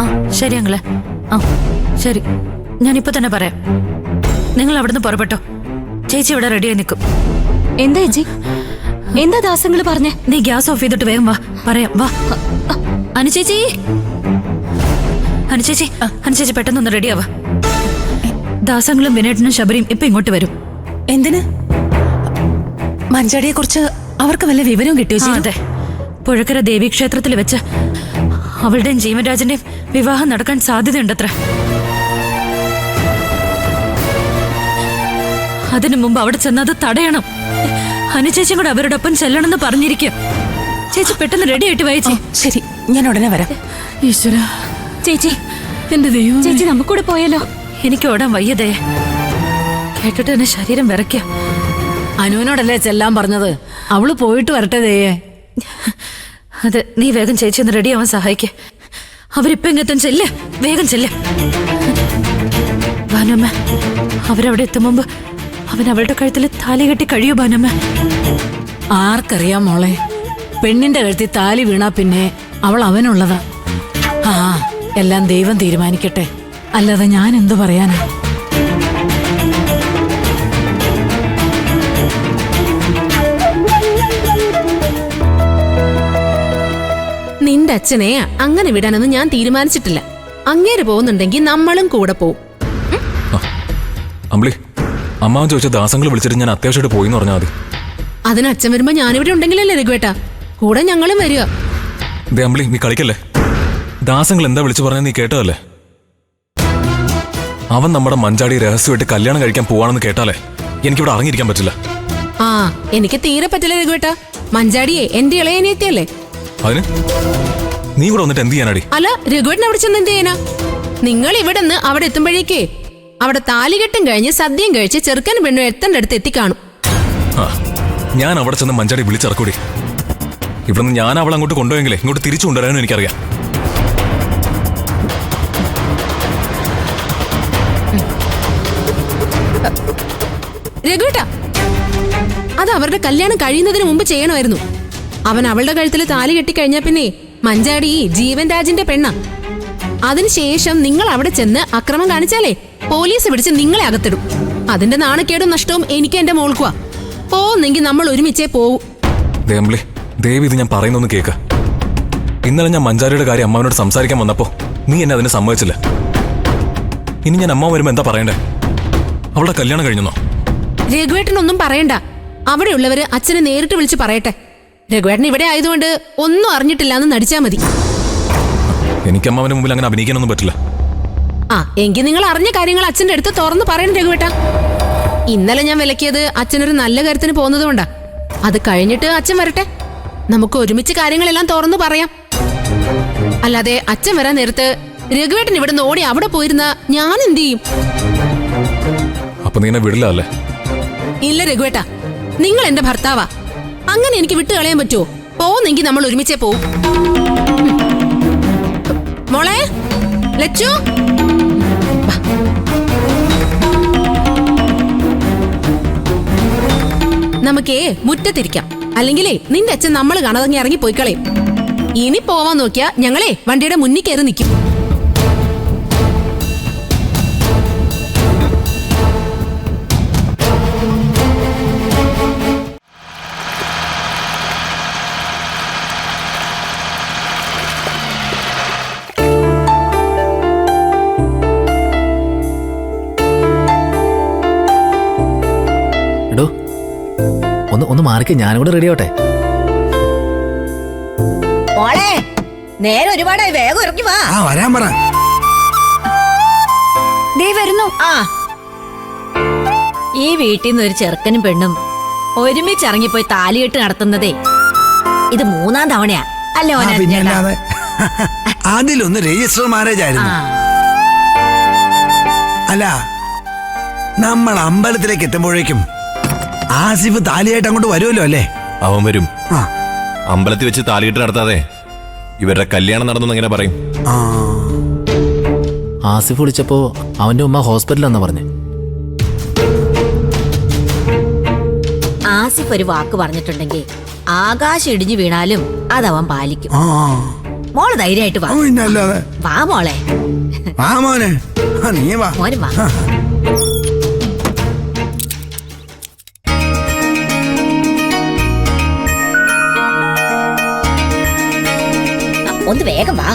ആ ശരി അങ്ങളെ. ആ ശരി, ഞാനിപ്പോ തന്നെ പറയാം. നിങ്ങൾ അവിടുന്ന് പുറപ്പെട്ടോ. ചേച്ചി ഇവിടെ റെഡിയായി നിൽക്കും. എന്താ ചേച്ചി? എന്താ ദാസങ്ങള് പറഞ്ഞേ? നീ ഗ്യാസ് ഓഫ് ചെയ്തിട്ട് വേഗം വാ, പറയാം. വാ അനുചേച്ചി, അനുചേച്ചി, അനുചേച്ചി പെട്ടെന്നൊന്ന് റെഡിയാവാ. ദാസങ്ങളും വിനേട്ടനും ശബരിയും ഇപ്പൊ ഇങ്ങോട്ട് വരും. എന്തിന്? മഞ്ചാടിയെ കുറിച്ച് അവർക്ക് വല്ല വിവരവും കിട്ടിയോ? അതെ, പുഴക്കര ദേവീക്ഷേത്രത്തിൽ വെച്ച് അവളുടെയും ജീവൻരാജന്റെയും വിവാഹം നടക്കാൻ സാധ്യതയുണ്ടത്ര. അതിനു മുമ്പ് അവിടെ ചെന്നത് തടയണം. അനുചേച്ചിയും കൂടെ അവരുടെ ഒപ്പം ചെല്ലണമെന്ന് പറഞ്ഞിരിക്കുക. ചേച്ചി പെട്ടെന്ന് റെഡി ആയിട്ട് വായിച്ചേ. ശരി, ഞാൻ ഉടനെ വരാം. ഈശ്വര, ചേച്ചി, എന്റെ ദൈവം, ചേച്ചി നമുക്കൂടെ പോയാലോ? എനിക്ക് ഓടാൻ വയ്യതേ. കേട്ടിട്ട് എന്നെ ശരീരം വിറയ്ക്ക. അനുവിനോടല്ലേ ചെല്ലാൻ പറഞ്ഞത്? അവള് പോയിട്ട് വരട്ടെ ദേയേ. അതെ, നീ വേഗം ചേച്ചി ഒന്ന് റെഡി ആവാൻ സഹായിക്കേ. അവരിപ്പോ ഇങ്ങെത്തും. ചെല്ല്, വേഗം ചെല്ല്. ഭാനുമ്മ, അവരവിടെ എത്തും മുമ്പ് അവൻ അവളുടെ കഴുത്തിൽ താലി കെട്ടി കഴിയൂ ഭാനുമ്മ? ആർക്കറിയാം മോളെ, പെണ്ണിന്റെ കഴുത്തിൽ താലി വീണാ പിന്നെ അവൾ അവനുള്ളതാ. ആ, എല്ലാം ദൈവം തീരുമാനിക്കട്ടെ, അല്ലാതെ ഞാൻ എന്തു പറയാനാ? നിന്റെ അച്ഛനെ അങ്ങനെ വിടാനൊന്നും ഞാൻ തീരുമാനിച്ചിട്ടില്ല. അങ്ങേര് പോകുന്നുണ്ടെങ്കിൽ നമ്മളും കൂടെ പോവും. അമ്പിളി, അമ്മാവൻ ചോദിച്ച ദാസങ്ങൾ വിളിച്ചിട്ട് ഞാൻ അത്യാവശ്യമായിട്ട് പോയിന്ന് പറഞ്ഞാൽ മതി. അതിന് അച്ഛൻ വരുമ്പോ ഞാനിവിടെ ഉണ്ടെങ്കിലല്ലേ രഘുവേട്ടാ, കൂടെ ഞങ്ങളും വരിക. അമ്പിളി, നീ കളിക്കല്ലേ. ദാസങ്ങൾ എന്താ വിളിച്ചു പറഞ്ഞത് നീ കേട്ടതല്ലേ? അവൻ നമ്മുടെ മഞ്ചാടി രഹസ്യമായിട്ട് കല്യാണം കഴിക്കാൻ പോവാണെന്ന് കേട്ടാലേ എനിക്കിവിടെ അറിഞ്ഞിരിക്കാൻ പറ്റില്ല. ആ, എനിക്ക് തീരെ പറ്റില്ല രഘുവേട്ടാ. മഞ്ചാടിയെ എന്റെ ഇളയനിയത്തിയല്ലേ. അതിന് നീ ഇവിടെ വന്നിട്ട് എന്ത് ചെയ്യാനാടി? അല്ല, രഘുവേട്ടൻ അവിടെ ചെന്ന് എന്ത് ചെയ്യാനാ? നിങ്ങൾ ഇവിടെ നിന്ന് അവിടെ എത്തുമ്പോഴേക്കേ അവിടെ താലികെട്ടും കഴിഞ്ഞ് സദ്യയും കഴിച്ച് ചെറുക്കനും പെണ്ണും എത്തേണ്ട അടുത്ത് എത്തിക്കാണും. ആ, ഞാൻ അവിടെ ചെന്ന് മഞ്ചാടി വിളിച്ചിറക്കൂടി. ഇവിടുന്ന് ഞാൻ അവളെ അങ്ങോട്ട് കൊണ്ടുപോയെങ്കിലേ ഇങ്ങോട്ട് തിരിച്ചു കൊണ്ടുവരാനും എനിക്കറിയാം. രഘുവേട്ടാ, അത് അവരുടെ കല്യാണം കഴിയുന്നതിന് മുമ്പ് ചെയ്യണമായിരുന്നു. അവൻ അവളുടെ കഴുത്തിൽ താലി കെട്ടിക്കഴിഞ്ഞാ പിന്നെ മഞ്ചാടി ജീവൻരാജിന്റെ പെണ്ണ. അതിനുശേഷം നിങ്ങൾ അവിടെ ചെന്ന് അക്രമം കാണിച്ചാലേ പോലീസ് പിടിച്ച് നിങ്ങളെ അകത്തിടും. അതിന്റെ നാണക്കേടും നഷ്ടവും എനിക്ക് എന്റെ മോൾക്കുവാ. പോന്നെങ്കിൽ നമ്മൾ ഒരുമിച്ചേ പോവും. ദേവി, ഇത് ഞാൻ പറയുന്നൊന്ന് കേൾക്ക. ഇന്നലെ ഞാൻ മഞ്ചാരിയുടെ കാര്യം അമ്മാവനോട് സംസാരിക്കാൻ വന്നപ്പോ നീ എന്നെ അതിന് സമ്മതിച്ചില്ല. ഇനി ഞാൻ അമ്മ വരുമ്പോ എന്താ പറയണ്ടേ? അവളുടെ കല്യാണം കഴിഞ്ഞോ? രഘുവേട്ടനൊന്നും പറയണ്ട. അവിടെയുള്ളവര് അച്ഛനെ നേരിട്ട് വിളിച്ച് പറയട്ടെ. രഘുവേട്ടൻ ഇവിടെ ആയതുകൊണ്ട് ഒന്നും അറിഞ്ഞിട്ടില്ല എന്ന് നടിച്ചാ മതി. എനിക്ക് അമ്മാവന്റെ മുമ്പിൽ അങ്ങനെ അഭിനയിക്കാനൊന്നും പറ്റില്ല. ആ, എങ്കിൽ നിങ്ങൾ അറിഞ്ഞ കാര്യങ്ങൾ അച്ഛന്റെ അടുത്ത് തുറന്ന് പറയണം രഘുവേട്ട. ഇന്നലെ ഞാൻ വിലക്കിയത് അച്ഛനൊരു നല്ല കാര്യത്തിന് പോകുന്നതുകൊണ്ടാ. അത് കഴിഞ്ഞിട്ട് അച്ഛൻ വരട്ടെ, നമുക്ക് ഒരുമിച്ച് കാര്യങ്ങളെല്ലാം തുറന്നു പറയാം. അല്ലാതെ അച്ഛൻ വരാൻ നേരത്ത് രഘുവേട്ടൻ ഇവിടെ നിന്ന് ഓടി അവിടെ പോയിരുന്ന ഞാൻ എന്ത് ചെയ്യും? അപ്പൊ നീ എന്നെ വിടില്ല അല്ലേ? ഇല്ല രഘുവേട്ട, നിങ്ങൾ എന്റെ ഭർത്താവാ. അങ്ങനെ എനിക്ക് വിട്ടു കളയാൻ പറ്റുമോ? പോന്നെങ്കിൽ നമ്മൾ ഒരുമിച്ചേ പോവും. മോളെ, ലച്ചു, നമുക്കേ മുറ്റത്തിരിക്കാം. അല്ലെങ്കിലേ നിന്റെ അച്ഛൻ നമ്മൾ കാണാതെ ഇറങ്ങി പോയിക്കളയും. ഇനി പോവാൻ നോക്കിയാ ഞങ്ങളെ വണ്ടിയുടെ മുന്നിൽ കയറി നിൽക്കും. ഒന്ന് മാറിക്ക്, ഞാനും കൂടെ റെഡി ആവട്ടെ. മോളെ, നേരെ ഒരുപാടായി, വേഗം ഇറങ്ങി വാ. വരാൻ പറ. ദേ വരുന്നു. ആ, ഈ വീട്ടിൽ നിന്ന് ഒരു ചെറുക്കനും പെണ്ണും ഒരുമിച്ച് ഇറങ്ങിപ്പോയി താലികെട്ട് നടത്തുന്നതേ ഇത് 3-ാം തവണയാ അല്ലേ? അതിലൊന്ന് രജിസ്റ്റർ മാരേജ് ആയിരുന്നു. അല്ല, നമ്മൾ അമ്പലത്തിലേക്ക് എത്തുമ്പോഴേക്കും ആസിഫ് താലിയായിട്ട് അങ്ങോട്ട് വരുമല്ലോ അല്ലേ? അവൻ വരും. അമ്പലത്തിൽ വെച്ച് താലികെട്ട് നടത്താതെ ഇവരുടെ കല്യാണം നടന്നു എങ്ങനെ പറയും? ആസിഫ് വിളിച്ചപ്പോ അവന്റെ ഉമ്മ ഹോസ്പിറ്റലിലെന്നാ പറഞ്ഞേ. ആസിഫ് ഒരു വാക്ക് പറഞ്ഞിട്ടുണ്ടെങ്കിൽ ആകാശം ഇടിഞ്ഞു വീണാലും അതവൻ പാലിക്കും. മോള് ധൈര്യമായിട്ട് വാ. പിന്നല്ലാതെ. വാ മോളെ. ആ മോനെ, നീ വാ. മോന് വാ. ഒന്ന് വേഗം വാ.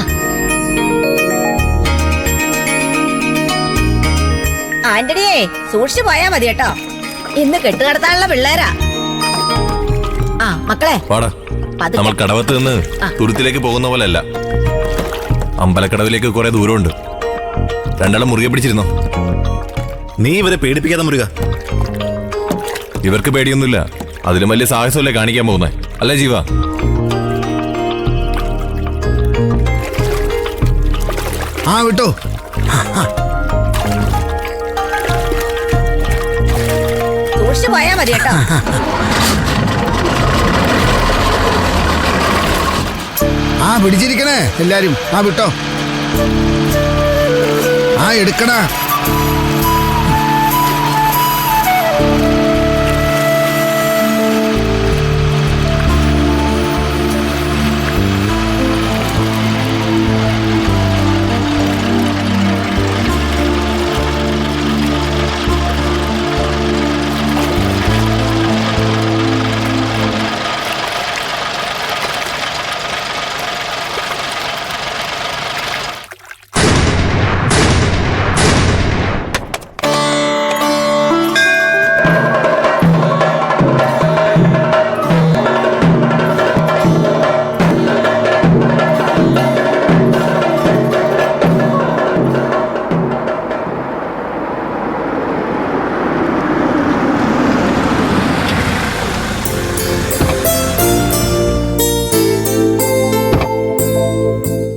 ആന്റണിയെ സൂക്ഷിച്ചു പോയാ മതി കേട്ടോ. ഇന്ന് കെട്ടുകടത്താനുള്ള പിള്ളേരാ. ആ മക്കളെ പാടാ. പതുക്കെ. നമ്മൾ കടവത്ത് നിന്ന് തുരുത്തിലേക്ക് പോകുന്ന പോലെ അല്ല, അമ്പലക്കടവിലേക്ക് കുറെ ദൂരമുണ്ട്. രണ്ടാളും മുറുകെ പിടിച്ചിരുന്നോ. നീ ഇവരെ പേടിപ്പിക്കാതെ മുരുക. ഇവർക്ക് പേടിയൊന്നുമില്ല. അതിലും വലിയ സാഹസമല്ലേ കാണിക്കാൻ പോകുന്നേ, അല്ലേ ജീവ? ആ വിട്ടോ. സൂക്ഷിച്ചു പോയാ മതി കേട്ടോ. ആ പിടിച്ചിരിക്കണേ എല്ലാരും. ആ വിട്ടോ. ആ എടുക്കടാ.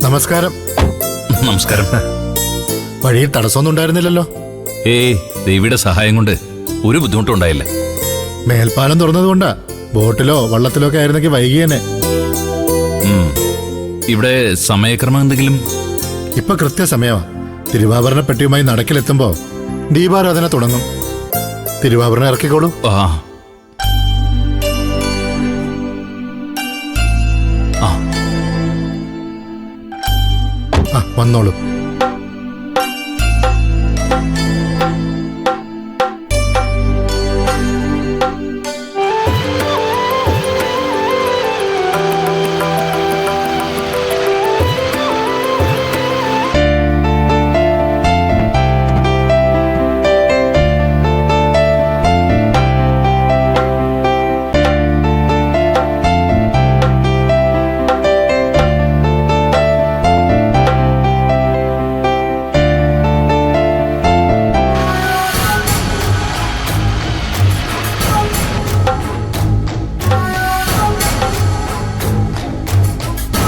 നമസ്കാരം. നമസ്കാരം. വഴിയിൽ തടസ്സമൊന്നും ഉണ്ടായിരുന്നില്ലല്ലോ? ഏയ്, ദേവിയുടെ സഹായം കൊണ്ട് ഒരു ബുദ്ധിമുട്ടും ഉണ്ടായില്ല. മേൽപ്പാലം തുറന്നതുകൊണ്ടാ. ബോട്ടിലോ വള്ളത്തിലോ ഒക്കെ ആയിരുന്നെങ്കിൽ വൈകിയേനെ. ഇവിടെ സമയക്രമം എന്തെങ്കിലും? ഇപ്പൊ കൃത്യസമയമാ. തിരുവാഭരണ പെട്ടിയുമായി നടക്കിലെത്തുമ്പോ ദീപാരാധന തുടങ്ങും. തിരുവാഭരണം ഇറക്കിക്കോളൂ. ആ ആ, വന്നോളൂ.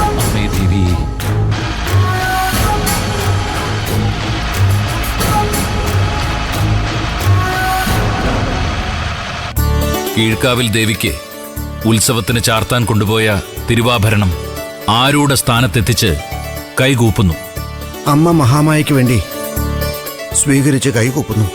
അമ്മേ ദേവി. കീഴ്ക്കാവിൽ ദേവിക്ക് ഉത്സവത്തിന് ചാർത്താൻ കൊണ്ടുപോയ തിരുവാഭരണം ആരൂഢ സ്ഥാനത്തെത്തിച്ച് കൈകൂപ്പുന്നു. അമ്മ മഹാമായയ്ക്ക് വേണ്ടി സ്വീകരിച്ച് കൈകൂപ്പുന്നു.